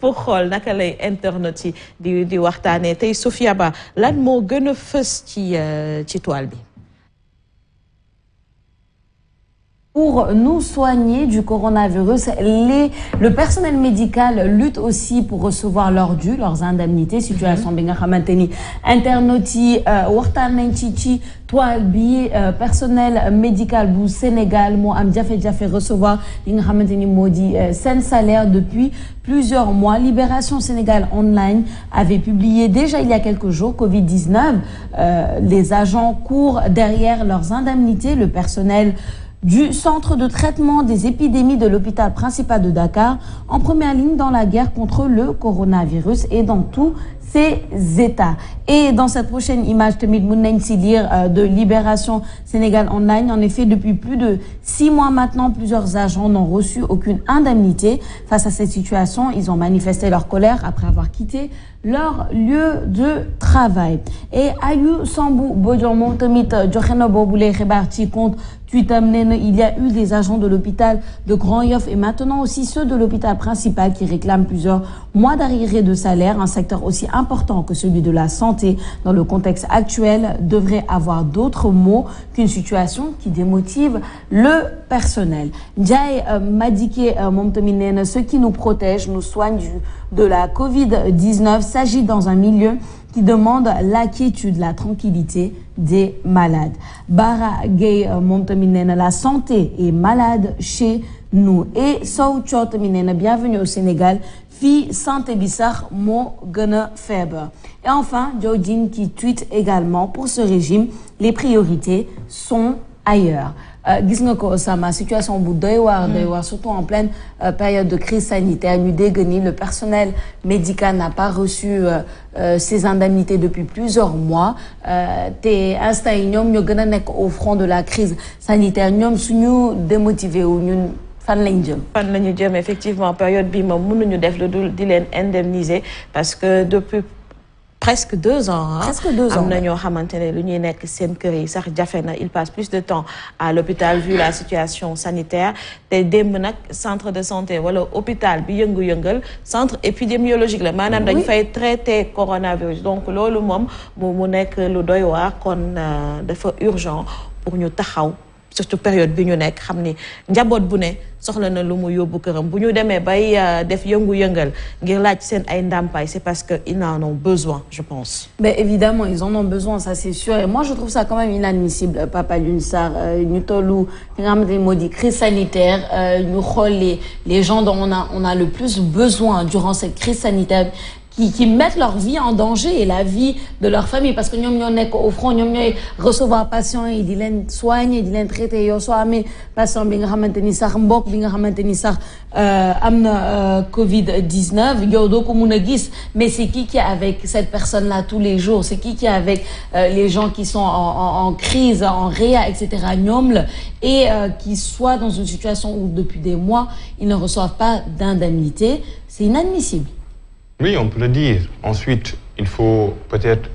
pour xool naka lay internet yi di waxtaanee tey Sophia Ba lan moo gën a fës ci toile bi. Pour nous soigner du coronavirus, le personnel médical lutte aussi pour recevoir leurs dus, leurs indemnités. Situation bi nga xamanteni internautes yi waxtaan nañ ci toile bi personnel médical bu Sénégal moo am jafe-jafe recevoir li nga xamanteni modi sen salaire depuis plusieurs mois. Libération Sénégal Online avait publié déjà il y a quelques jours Covid-19. Les agents courent derrière leurs indemnités. Le personnel du centre de traitement des épidémies de l'hôpital principal de Dakar en première ligne dans la guerre contre le coronavirus et dans tous ces États. Et dans cette prochaine image, Temid Mounensi lire de Libération Sénégal Online. En effet, depuis plus de 6 mois maintenant, plusieurs agents n'ont reçu aucune indemnité. Face à cette situation, ils ont manifesté leur colère après avoir quitté leur lieu de travail. Et Ayou Sambou Bodjomon Temit Djokhena Boboulé Rebarti compte Twitter, il y a eu des agents de l'hôpital de Grand Yoff et maintenant aussi ceux de l'hôpital principal qui réclament plusieurs mois d'arriérés de salaire. Un secteur aussi important que celui de la santé dans le contexte actuel devrait avoir d'autres mots qu'une situation qui démotive le personnel. Ndiaye Madike Momtominene, ceux qui nous protègent, nous soignent de la Covid-19 s'agit dans un milieu qui demande l'inquiétude, la tranquillité des malades. Bara Gay Momtominene, la santé est malade chez nous. Et Sow Tchotominene, bienvenue au Sénégal. Fille santé bissar mo gëna feebar. Et enfin, Jodine qui tweet également pour ce régime, les priorités sont ailleurs. Gis nga ko sama situation bu doy waar surtout en pleine période de crise sanitaire. Ñu dégg ni le personnel médical n'a pas reçu ses indemnités depuis plusieurs mois. Te instant yi ñoom ñoo gën a nekk au front de la crise sanitaire. Ñoom suñu démotivé wu ñun fan lañu jëm effectivement période bi moom mënuñu def lu dul di leen indemniser parce que depuis presque 2 ans. Presque 2 ans. Am na ñoo xamante ne lu ñuy nekk seen kër yi sax jafe na. Il passe plus de temps à l'hôpital vu la situation sanitaire. te démb nag centre de santé wala hôpital bi yëngu-yëngal centre épidémiologique la maanaam dañ fay traiter coronavirus. Donc loolu moom mu nekk lu doy waar kon dafa urgent pour ñu taxaw. Surtout période bi ñu nekk xam ni njaboot bu ne soxla na lu mu yóbbu këram bu ñu demee bay def yëngu-yëngal ngir laaj seen ay ndàmpaay c'est parce que ils en ont besoin, je pense. Mais évidemment ils en ont besoin, ça c'est sûr. Et moi je trouve ça quand même inadmissible, Papa Alioune Sarr. ñu tollu li nga xamante ni moo di crise sanitaire ñu xool les gens dont on a le plus besoin durant cette crise sanitaire. Qui mettent leur vie en danger et la vie de leur famille parce que ñom ñoo nek au front, ñom ñoy recevoir patient yi di len soigner di len traiter yo so amé patient bi nga xamanteni sax mbokk bi nga xamanteni sax amna Covid-19 yow do ko mëna gis, mais c'est qui est avec cette personne là tous les jours, c'est qui est avec les gens qui sont en crise, en réa, etc. ñom la et qui soient dans une situation où depuis des mois ils ne reçoivent pas d'indemnité, c'est inadmissible. Oui, on peut le dire. Ensuite, il faut peut-être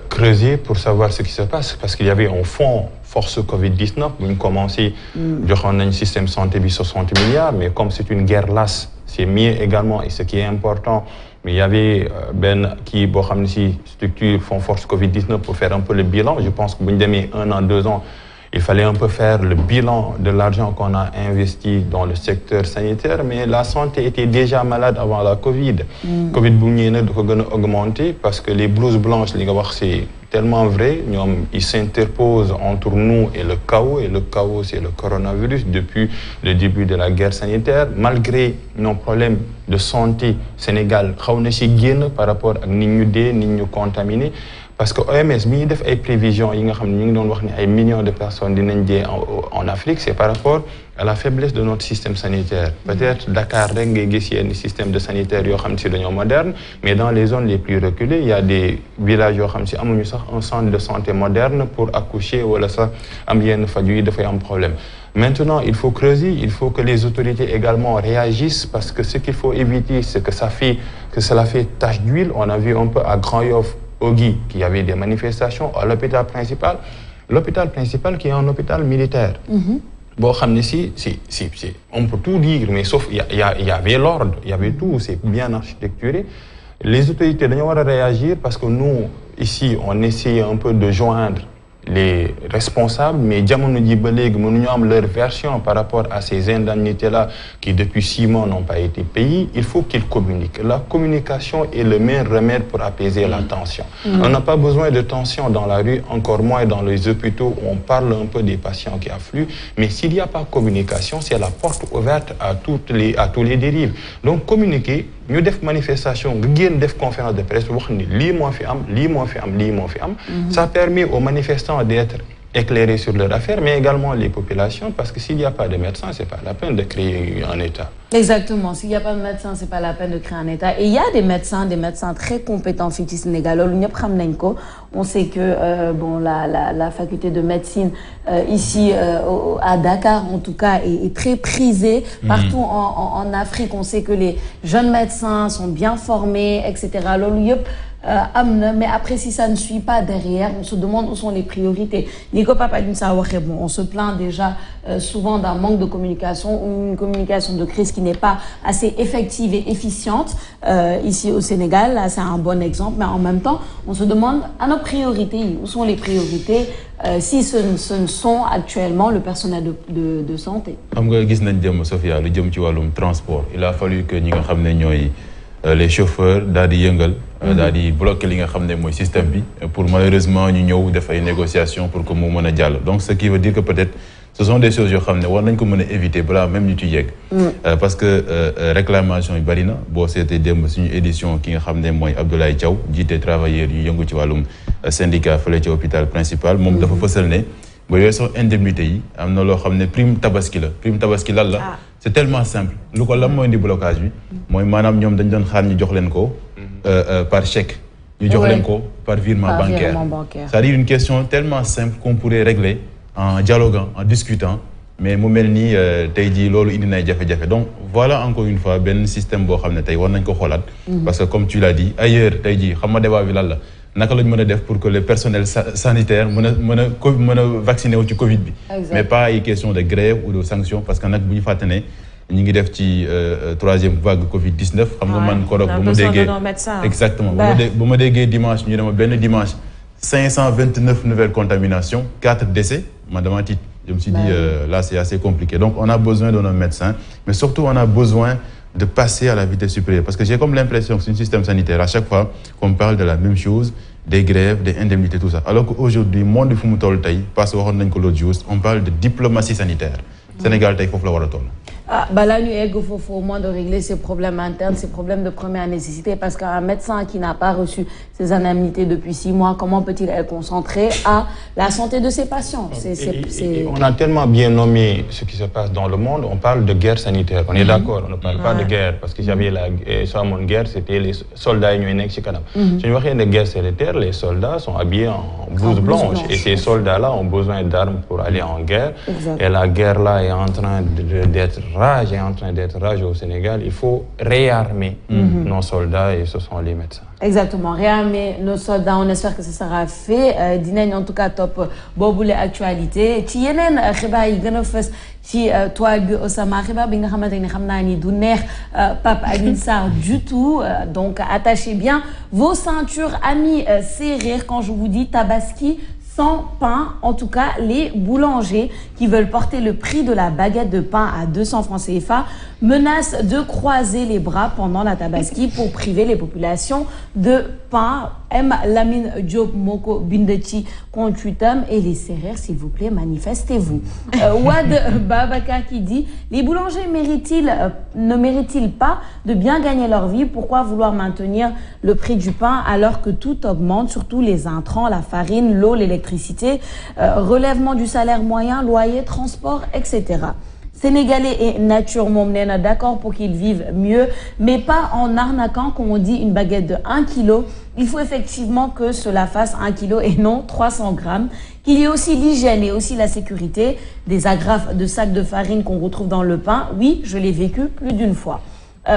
creuser pour savoir ce qui se passe. Parce qu'il y avait en fond force Covid-19. On a commencé durant un système santé de 60 milliards. Mais comme c'est une guerre lasse, c'est mieux également. Et ce qui est important, mais il y avait qui structure fond force Covid-19 pour faire un peu le bilan. Je pense que 1 an, 2 ans, il fallait un peu faire le bilan de l'argent qu'on a investi dans le secteur sanitaire, mais la santé était déjà malade avant la Covid. Covid a augmenté parce que les blouses blanches, c'est tellement vrai, ils s'interposent entre nous et le chaos c'est le coronavirus depuis le début de la guerre sanitaire. Malgré nos problèmes de santé, Sénégal, par rapport à nous contaminés. Parce que OMS, bi def ay prévisions yi nga xam ne ñu ngi doon wax ni ay millions de personnes dinañ dee en Afrique, c'est par rapport à la faiblesse de notre système sanitaire. Peut-être Dakar rek ngay gis yenn système de sanitaire yoo xam ne si dañoo moderne, mais dans les zones les plus reculées, il y a des villages yoo xam ne si amuñu sax un centre de santé moderne pour accoucher wala sax am yenn faju yi dafay am problème. Maintenant, il faut creuser, il faut que les autorités également réagissent parce que ce qu'il faut éviter, c'est que cela fait tache d'huile. On a vu un peu à Grand Yoff qu'il y avait des manifestations à l'hôpital principal qui est un hôpital militaire. Bon, on peut tout dire, mais sauf il y avait l'ordre, il y avait tout, c'est bien architecturé. Les autorités doivent réagir parce que nous, ici, on essaie un peu de joindre les responsables, mais nous avons leur version par rapport à ces indemnités-là qui depuis 6 mois n'ont pas été payées. Il faut qu'ils communiquent. La communication est le meilleur remède pour apaiser la tension. On n'a pas besoin de tension dans la rue, encore moins dans les hôpitaux où on parle un peu des patients qui affluent, mais s'il n'y a pas de communication, c'est la porte ouverte à tous les dérives. Donc communiquer, mieux def manifestation, def conférence de presse, ça permet aux manifestants d'être éclairés sur leur affaire, mais également les populations, parce que s'il n'y a pas de médecins, ce n'est pas la peine de créer un État. Exactement, s'il n'y a pas de médecins, ce n'est pas la peine de créer un État. Et il y a des médecins très compétents au Sénégal. On sait que bon, la faculté de médecine ici à Dakar, en tout cas, est très prisée. Partout en Afrique, on sait que les jeunes médecins sont bien formés, etc. Mais après, si ça ne suit pas derrière, on se demande où sont les priorités. On se plaint déjà souvent d'un manque de communication ou une communication de crise qui n'est pas assez effective et efficiente ici au Sénégal. Là, c'est un bon exemple. Mais en même temps, on se demande à nos priorités. Où sont les priorités si ce ne sont actuellement le personnel de santé. Sophia, le transport. Il a fallu que nous les chauffeurs d'aller bloquer le système pour malheureusement nous def ay négociations pour que nous mën a donc ce qui veut dire que peut-être ce sont des choses que war nañ ko éviter même ñu ci parce que réclamation yi bari na bo c'était dem suñu édition ki nga xamné moy Abdoulaye Thiaw jité travailleurs yu yëngu ci walum syndicat fële ci hôpital principal mom dafa fësal né bo yoso indemnité yi amna lo xamné prime tabaski lan la c'est tellement simple lu ko lam moy indi blocage bi moy manam ñom dañ doon xaar ñu jox leen ko par chèque ñu jox leen ko par virement bancaire c'est-à-dire une question tellement simple qu'on pourrait régler en dialoguant en discutant mais mu melni tay ji lolu indi nay jafé donc voilà encore une fois ben système bo xamné tay war nañ ko xolat parce que comme tu l'as dit ailleurs tay ji xam nga débat bi lan la naka lañ mëna def pour que le personnel sanitaire mëna vacciner wu ci Covid bi mais pas une question de grève ou de sanction parce que nak buñu faté né ñi ngi def ci 3e vague Covid 19 xam nga man korok bu ma déggé exactement bu ma déggé dimanche ñu dama ben dimanche 529 nouvelles contaminations 4 décès madame Tite je me suis dit là c'est assez compliqué donc on a besoin de nos médecins mais surtout on a besoin de passer à la vitesse supérieure parce que j'ai comme l'impression que c'est un système sanitaire à chaque fois qu'on parle de la même chose des grèves des indemnités tout ça alors qu'aujourd'hui monde fu mu toll tay parce que waxon nañ ko l'autre jour on parle de diplomatie sanitaire Sénégal tay fofu la wara toll il faut au moins de régler ces problèmes internes, ces problèmes de première nécessité, parce qu'un médecin qui n'a pas reçu ses indemnités depuis 6 mois, comment peut-il être concentré à la santé de ses patients? On a tellement bien nommé ce qui se passe dans le monde, on parle de guerre sanitaire, on est d'accord, on ne parle pas de guerre, parce que j'avais la guerre, c'était les soldats Si on parle de guerre sanitaire, les soldats sont habillés en blouse blanche, et ces soldats-là ont besoin d'armes pour aller en guerre, et la guerre-là est en train d'être rage au Sénégal, il faut réarmer nos soldats et ce sont les médecins. Exactement, réarmer nos soldats, on espère que ça sera fait. Dinañ en tout cas top boobule actualité ci yeneen xibaar yi gën a fës ci toile bi Osama xibaar bi nga xamante ni xam naa ni du neex Pape Alioune Sarr du tout donc attachez bien vos ceintures amis serrés quand je vous dis Tabaski sans pain, en tout cas les boulangers qui veulent porter le prix de la baguette de pain à 200 francs CFA menacent de croiser les bras pendant la Tabaski pour priver les populations de pain. M. Lamine Diop Moko Bindechi Contuitum et les serrères, s'il vous plaît, manifestez-vous. Wad Babaka qui dit les boulangers ne méritent-ils pas de bien gagner leur vie? Pourquoi vouloir maintenir le prix du pain alors que tout augmente, surtout les intrants, la farine, l'eau, l'électricité, relèvement du salaire moyen, loyer, transport, etc. Sénégalais et nature momnena d'accord pour qu'ils vivent mieux, mais pas en arnaquant, comme on dit, une baguette de 1 kg. Il faut effectivement que cela fasse 1 kg et non 300 grammes. Qu'il y ait aussi l'hygiène et aussi la sécurité des agrafes de sacs de farine qu'on retrouve dans le pain. Oui, je l'ai vécu plus d'une fois.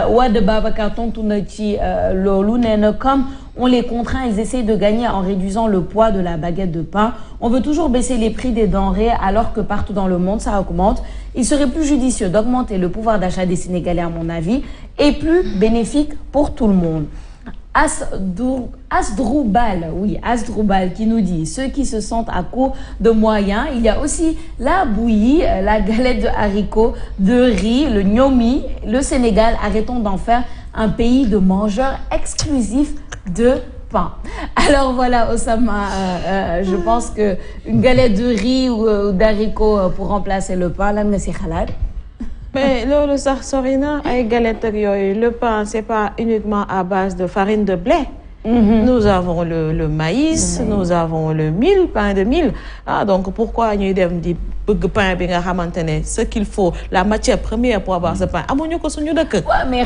Wad Babacar tontu na ci loolu nee na comme on les contraint, ils essayent de gagner en réduisant le poids de la baguette de pain. On veut toujours baisser les prix des denrées alors que partout dans le monde, ça augmente. Il serait plus judicieux d'augmenter le pouvoir d'achat des Sénégalais, à mon avis, et plus bénéfique pour tout le monde. Asdrubal, oui, Asdrubal qui nous dit ceux qui se sentent à court de moyens. Il y a aussi la bouillie, la galette de haricots, de riz, le gnomi. Le Sénégal, arrêtons d'en faire un pays de mangeurs exclusifs de pain. Alors voilà, Osama, je pense que une galette de riz ou d'haricots pour remplacer le pain, là, c'est halal. Mais le sarsorina avec galette le pain, c'est pas uniquement à base de farine de blé. Nous avons le maïs, nous avons le mil, pain de mil. Ah, donc pourquoi nous devons dire pain ce qu'il faut, la matière première pour avoir ce pain. Mais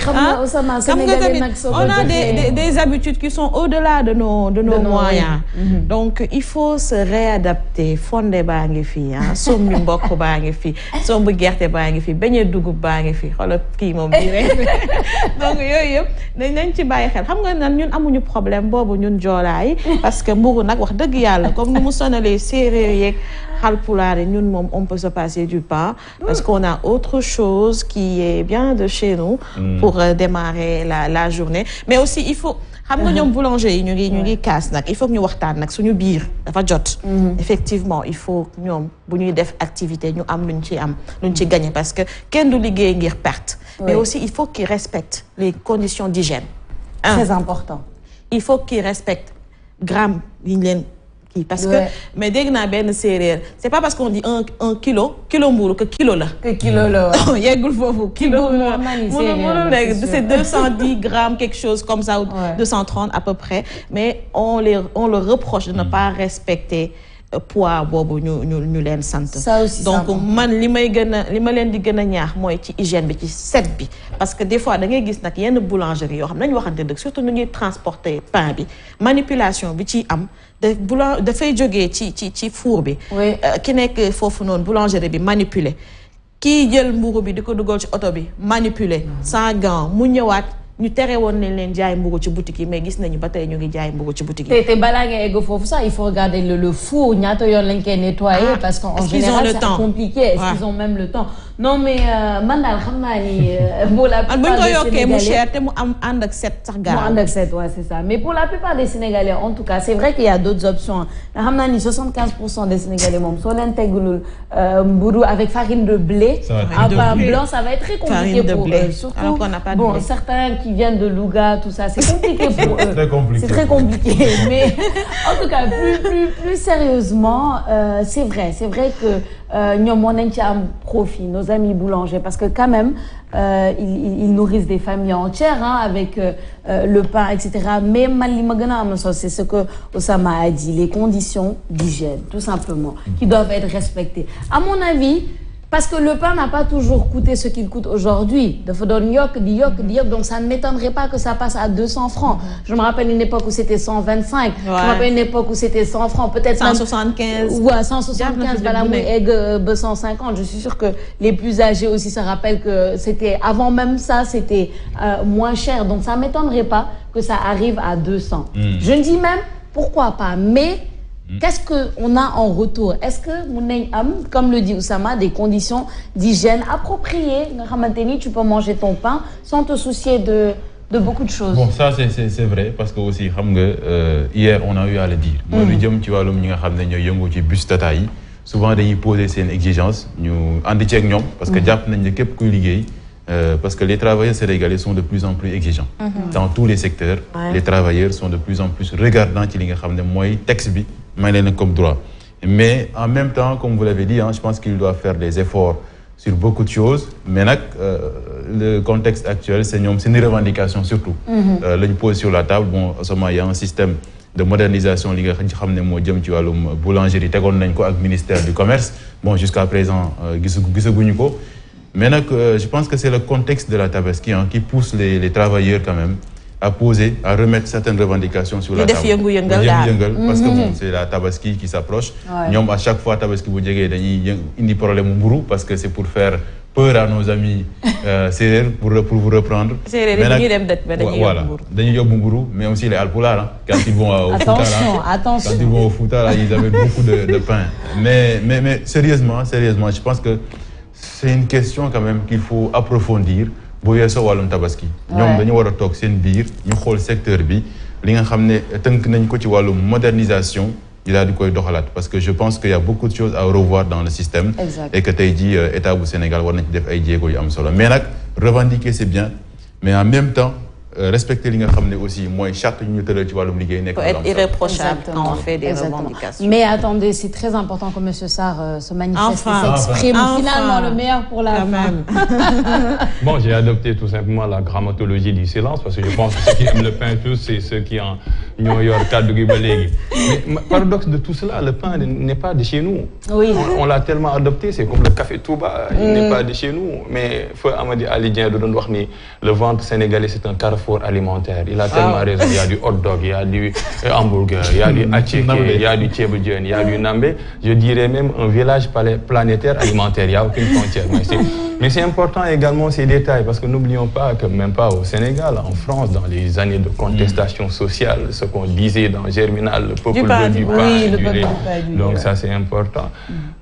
on a des habitudes qui sont au-delà de nos moyens. Donc il faut se réadapter. Fondé bangi fi, sombi mbok bangi fi, sombi gerte bangi fi, beñe dugub bangi fi. Xolot ki mom bi rek. Donc yoy yep nañ ci baye xel. Xam nga nan ñun amuñu problème bobu ñun joolaay parce que mburu nak wax deug yalla comme ni mu sonalee séeréer yeeg Halpulaar ñun mom on peut se passer du pain parce qu'on a autre chose qui est bien de chez nous pour démarrer la journée. Mais aussi il faut xam nga ñom boulanger yi ñu ngi kaas nak il faut que ñu waxtaan nak suñu biir dafa jot. Effectivement il faut ñom bu ñuy def activité ñu am luñ ci gagner parce que kenn du liggéey ngir perte. Mais aussi il faut qu'ils respectent les conditions d'hygiène. Très important. Il faut qu'ils respectent grammes parce que mais dès que na ben séeréer c'est pas parce qu'on dit un kilo mburu que kilo la. Que kilo la. Yeggul fofu kilo. C'est 210 grammes quelque chose comme ça ou 230 à peu près, mais on le reproche de ne pas respecter poids bobu ñu leen sant. Donc man limay leen di gëna ñaax moy ci hygiène bi ci set bi parce que des fois da ngay gis nak yenn boulangerie yo xam nañ waxante deug surtout ñu ñuy transporter pain bi manipulation bi ci am da fay joggé ci four bi ki nekk fofu non boulangerie bi manipuler ki jël mburu bi diko duggal ci auto bi manipuler sans gant mu ñëwaat ñu tere woon nañ leen jaay mburu ci boutique yi mais gis nañu ba tey ñu ngi jaay mburu ci boutique yi. te balaa nga egg foofu ça il faut regarder le four ñaata yoon lañ koy nettoyer parce qu'en général c'est compliqué. Est-ce qu'ils ont même le temps? Non mais man daal xam naa ni pour la plupart des Sénégalais buñ ko yokkee mu cher te mu am ànd ak set sax gaaw. mu ànd ak set ouais c'est ça mais pour la plupart des Sénégalais en tout cas c'est vrai qu'il y a d'autres options nga xam naa ni 75% des Sénégalais moom soo leen teggulul mburu avec farine de blé. un pain blanc ça va être très compliqué pour eux. Surtout alors qu'on n'a pas de blé. Certains qui viennent de Louga, tout ça, c'est compliqué pour eux. C'est très compliqué. Mais en tout cas, plus sérieusement, c'est vrai que nous avons un profit, nos amis boulangers, parce que quand même, ils nourrissent des familles entières avec le pain, etc. Mais c'est ce que Osama a dit, les conditions d'hygiène, tout simplement, qui doivent être respectées. À mon avis, parce que le pain n'a pas toujours coûté ce qu'il coûte aujourd'hui. Donc ça ne m'étonnerait pas que ça passe à 200 francs. Je me rappelle une époque où c'était 125. Je me rappelle une époque où c'était 100 francs. Peut-être 175. Ouais, 175, 150. Je suis sûre que les plus âgés aussi se rappellent que c'était, avant même ça, c'était moins cher. Donc ça ne m'étonnerait pas que ça arrive à 200. Je ne dis même, pourquoi pas, mais qu'est-ce qu'on a en retour? Est-ce que comme le dit Oussama, des conditions d'hygiène appropriées? Tu peux manger ton pain sans te soucier de beaucoup de choses. Bon, ça c'est vrai parce que aussi hier on a eu à le dire. Moi, lu jëm ci walum ñi nga xamné ñoy yëngu ci bus Tata yi souvent dañuy poser ces exigences ñu andi ci ak ñom parce que japp nañ ne képp kuy liggéey parce que les travailleurs sénégalais sont de plus en plus exigeants. Dans tous les secteurs, les travailleurs sont de plus en plus regardants ci li nga xamné moy texte bi comme droit. Mais en même temps, comme vous l'avez dit, je pense qu'il doit faire des efforts sur beaucoup de choses. Mais le contexte actuel, c'est une revendication surtout. Le pose sur la table, bon, il y a un système de modernisation li nga xam ne moo jëm ci wàllum boulangerie tegoon nañ ko ak ministère du commerce. Bon, jusqu'à présent, gisaguñu ko. Mais je pense que c'est le contexte de la Tabaski qui pousse les travailleurs quand même à poser, à remettre certaines revendications sur la table. Parce que bon, c'est la Tabaski qui s'approche. À chaque fois, Tabaski bu jegee dañuy indi problème mburu parce que c'est pour faire peur à nos amis sérères pour vous reprendre. Voilà, dañuy yóbbu mburu, mais aussi les Alpulaar quand ils vont au Fouta là. Quand ils vont au Fouta là, ils avaient beaucoup de pain. Mais sérieusement, je pense que c'est une question quand même qu'il faut approfondir. bu weesoo wàllum tabaski. ñoom dañu war a toog seen biir ñu xool secteur bi li nga xam ne tënk nañ ko ci wàllum modernisation yi daal di koy doxalaat parce que je pense qu'il y a beaucoup de choses à revoir dans le système. Et que tey jii état bu Sénégal war nañ ci def ay jéego yu am solo mais nag revendiquer c'est bien mais en même temps respecter li nga xam ne aussi mooy charte yu ñu tëral ci wàllum liggéey nekk. Faut être irréprochable quand on fait des revendications. Mais attendez, c'est très important que M. Sarr se manifeste et s'exprime. Finalement, le meilleur pour la fin. Bon, j'ai adopté tout simplement la grammatologie du silence parce que je pense que ceux qui aiment le pain tous, c'est ceux qui en New York, mais paradoxe de tout cela, le pain n'est pas de chez nous. Oui. On l'a tellement adopté, c'est comme le café Touba, il n'est pas de chez nous. Mais Feu Amadi Ali Dieng de Ndouarni, le ventre sénégalais, c'est un carrefour alimentaire. Il a tellement raison. Il y a du hot dog, il y a du hamburger, il y a du attiéké, il y a du tchébudjen, il y a du nambé. Je dirais même un village planétaire alimentaire. Il n'y a aucune frontière. Mais c'est important également ces détails parce que n'oublions pas que même pas au Sénégal, en France, dans les années de contestation sociale, ce qu'on disait dans Germinal, le peuple veut du pain, du lait. Donc ça c'est important.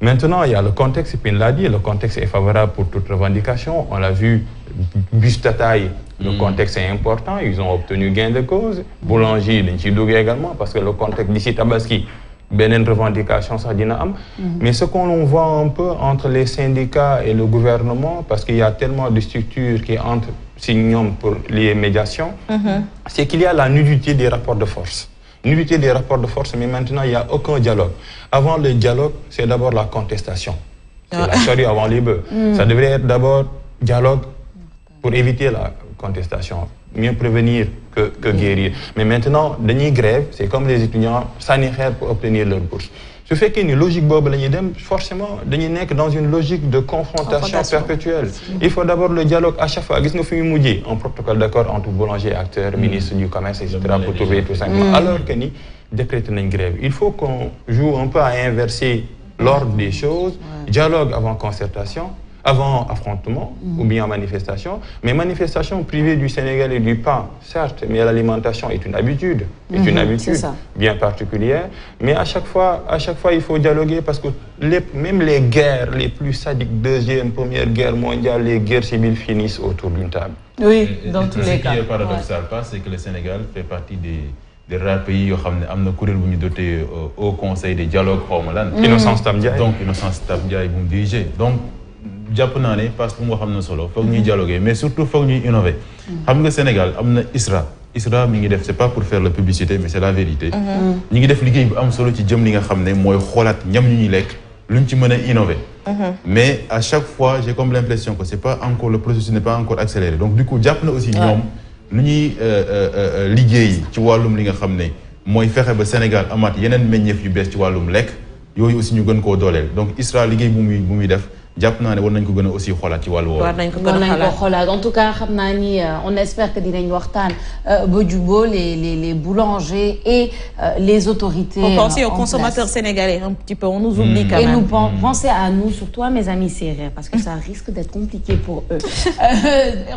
Maintenant, il y a le contexte, Pin l'a dit, le contexte est favorable pour toute revendication. On l'a vu, Bustataï, le contexte est important, ils ont obtenu gain de cause. Boulanger, l'Inchidougé également, parce que le contexte d'ici Tabaski, une revendication, ça dina am. Mais ce qu'on voit un peu entre les syndicats et le gouvernement, parce qu'il y a tellement de structures qui entrent signons pour les médiations, c'est qu'il y a la nudité des rapports de force. Nudité des rapports de force, mais maintenant il n'y a aucun dialogue. Avant le dialogue, c'est d'abord la contestation. C'est la charrue avant les bœufs. Ça devrait être d'abord dialogue pour éviter la contestation. Mieux prévenir que guérir. Mais maintenant, dernier grève, c'est comme les étudiants sanitaires pour obtenir leur bourse. Ce fait qu'il y a une logique bob, forcément, dans une logique de confrontation perpétuelle. Il faut d'abord le dialogue à chaque fois. Un protocole d'accord entre boulanger, acteurs, ministre du commerce, etc. pour trouver tout simplement. Alors que nous décrétons une grève. Il faut qu'on joue un peu à inverser l'ordre des choses. Dialogue avant concertation. Avant affrontement ou bien manifestation, mais manifestation privée du Sénégal et du pain, certes, mais l'alimentation est une habitude, bien particulière. Mais à chaque fois, il faut dialoguer parce que même les guerres les plus sadiques, deuxième, première guerre mondiale, les guerres civiles finissent autour d'une table. Oui, dans tous les cas. Ce qui est paradoxal, c'est que le Sénégal fait partie des rares pays où on a doté au Conseil des dialogues Innocence Tamdiaye. Donc, Innocence Tamdiaye, vous me dirigez. Donc, japonais parce que moi xam solo faut ñuy dialoguer mais surtout faut ñuy innover xam nga Sénégal amna ISRA mi ngi def c'est pas pour faire la publicité mais c'est la vérité ñi ngi def liggéey bu am solo ci jëm li nga xamné moy xolat ñam ñu ñuy lekk luñ ci mëna innover mais à chaque fois j'ai comme l'impression que c'est pas encore le processus n'est pas encore accéléré donc du coup japp na aussi ñom lu ñuy liggéey ci walum li nga xamné moy fexé ba Sénégal amat yenen meññeef yu bees ci walum lekk yooyu aussi ñu gën ko dolel donc ISRA liggéey bu muy def jàpp naa ne war nañ ko gën a aussi xoolaat ci wàllu woowu. war nañ ko xoolaat en tout cas xam naa ni on espère que dinañ waxtaan ba jubóo les boulangers et les autorités. On pense aux consommateurs sénégalais un petit peu, on nous oublie quand même. Et nous pensez à nous, surtout à mes amis sérères, parce que ça risque d'être compliqué pour eux.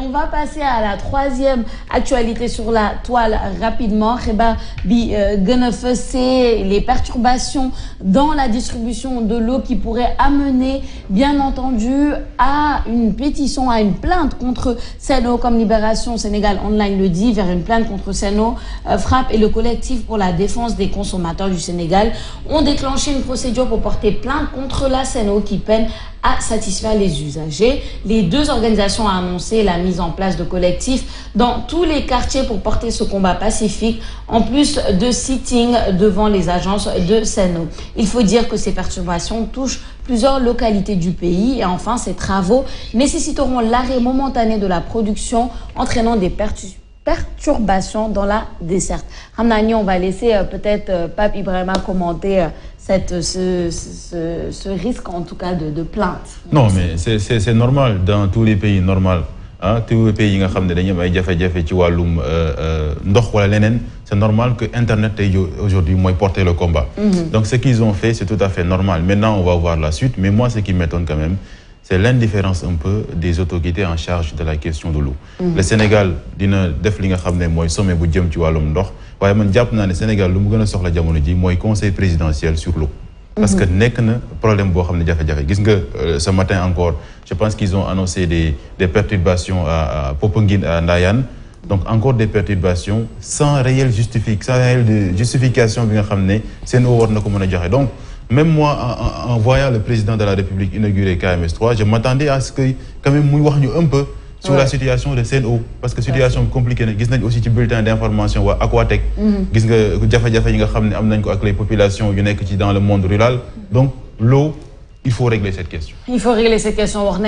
On va passer à la troisième actualité sur la toile rapidement. Reba bi gën a fësee les perturbations dans la distribution de l'eau qui pourraient amener bien entendu à une pétition, à une plainte contre Sen'Eau, comme Libération Sénégal Online le dit, vers une plainte contre Sen'Eau. Frappe et le collectif pour la défense des consommateurs du Sénégal ont déclenché une procédure pour porter plainte contre la Sen'Eau qui peine à satisfaire les usagers. Les deux organisations ont annoncé la mise en place de collectifs dans tous les quartiers pour porter ce combat pacifique, en plus de sitting devant les agences de Sen'Eau. Il faut dire que ces perturbations touchent plusieurs localités du pays et enfin ces travaux nécessiteront l'arrêt momentané de la production entraînant des perturbations dans la desserte. Ramnani, on va laisser peut-être Pape Ibrahima commenter ce risque en tout cas de plainte. Non mais c'est normal dans tous les pays, normal. Tous les pays qui c'est normal que Internet aujourd'hui porter le combat. Donc ce qu'ils ont fait, c'est tout à fait normal. Maintenant, on va voir la suite. Mais moi, ce qui m'étonne quand même, c'est l'indifférence un peu des autorités en charge de la question de l'eau. Le Sénégal dina def li nga xam ne mooy sommet bu jëm ci wàllum ndox waaye man jàpp naa ne Sénégal lu mu gën a soxla jamono ji mooy conseil présidentiel sur l'eau. Parce que nekk na problème boo xam ne jafe-jafe gis nga ce matin encore je pense qu'ils ont annoncé des perturbations à Popenguine à Ndayane. Donc encore des perturbations sans réelle justification bi nga xam ne Sen'Eau war na ko mën a joxe donc même moi en voyant le président de la République inaugurer KMS 3 je m'attendais à ce que quand même muy wax ñu un peu sur la situation de Sen'Eau parce que situation compliquée na gis nañ aussi ci bulletin d'information waa Aquatec gis nga jafe-jafe yi nga xam ne am nañ ko ak les populations yu nekk ci dans le monde rural donc l'eau il faut régler cette question. Il faut régler cette question wax nañ